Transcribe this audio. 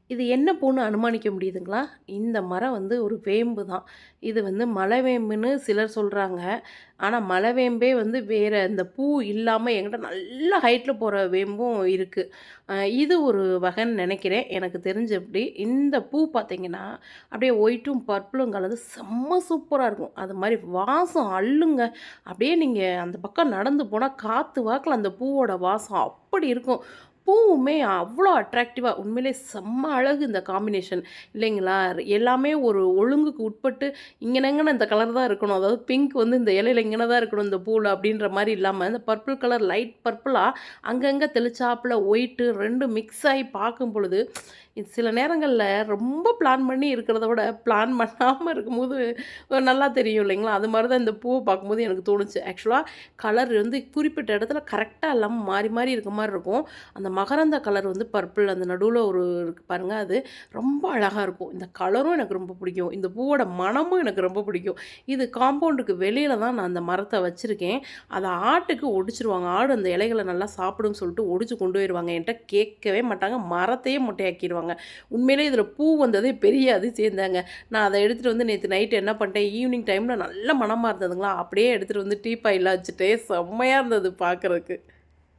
இது என்ன பூன்னு அனுமானிக்க முடியுதுங்களா? இந்த மரம் வந்து ஒரு வேம்பு தான். இது வந்து மலவேம்புன்னு சிலர் சொல்றாங்க. ஆனா மலவேம்பே வந்து வேற இந்த பூ இல்லாம என்கிட்ட நல்ல ஹைட்ல போற வேம்பும் இருக்கு. இது ஒரு வகைன்னு நெனைக்கிறேன். எனக்கு தெரிஞ்சபடி. இந்த பூ பார்த்தீங்கன்னா, அப்படியே ஒயிட்டும், பர்ப்பிளும் கலந்து செம்ம சூப்பரா இருக்கும். அது மாரி வாசம் அள்ளுங்க. அப்படியே நீங்க அந்த பக்கம் நடந்து போனா காத்து வாக்குல அந்த பூவோட வாசம் அப்படி இருக்கும். பூவுமே அவ்வளோ அட்ராக்டிவா உண்மையிலே செம்ம அழகு இந்த காம்பினேஷன் இல்லைங்களா? எல்லாமே ஒரு ஒழுங்குக்கு உட்பட்டு இங்கனங்கன இந்த கலர் தான் இருக்கணும். அதாவது பிங்க் வந்து இந்த இலையில இங்கன தான் இருக்கணும் இந்த பூல அப்படின்ற மாரி இல்லாம, இந்த பர்பிள் கலர் லைட் பர்பிளா அங்கங்க தெளிச்சாப்புல ஒயிட்டு 2ம் மிக்ஸ் ஆயி பார்க்கும் பொழுது, இது சில நேரங்கள்ல ரொம்ப பிளான் பண்ணி இருக்கிறத விட, பிளான் பண்ணாம இருக்கும்போது நல்லா தெரியும் இல்லைங்களா? அது மாரி தான் இந்த பூவ பார்க்கும்போது எனக்கு தோணுச்சு. ஆக்சுவலா கலர் வந்து குறிப்பிட்ட இடத்துல கரெக்ட்டா இல்லாம மாறி மாறி இருக்க மாரி இருக்கும். அந்த மகரந்த கலர் வந்து பர்பிள் அந்த நடுவுல ஒரு இருக்கு பாருங்க, அது ரொம்ப அழகா இருக்கும். இந்த கலரும் எனக்கு ரொம்ப பிடிக்கும். இந்த பூவோட மணமும் எனக்கு ரொம்ப பிடிக்கும். இது காம்பவுண்டுக்கு வெளியில தான் நான் அந்த மரத்த வச்சிருக்கேன். அத ஆட்டுக்கு ஒடிச்சுருவாங்க. ஆடு அந்த இலைகள நல்லா சாப்பிடும்ன்னு சொல்லிட்டு ஒடிச்சு கொண்டு போயிருவாங்க. என்ட்ட கேட்கவே மாட்டாங்க. மரத்தையே மொட்டையாக்கிருவாங்க. உண்மையிலே இதில பூ வந்ததே பெரிய அதிசயம் தாங்க. நான் அத எடுத்துட்டு வந்து நேத்து நைட் என்ன பண்ணிட்டேன், ஈவினிங் டைம்ல நல்ல மணமா இருந்ததுங்களா, அப்படியே எடுத்துட்டு வந்து டீ பாய்ல வச்சுட்டேன். செம்மையா இருந்தது பார்க்கறக்கு.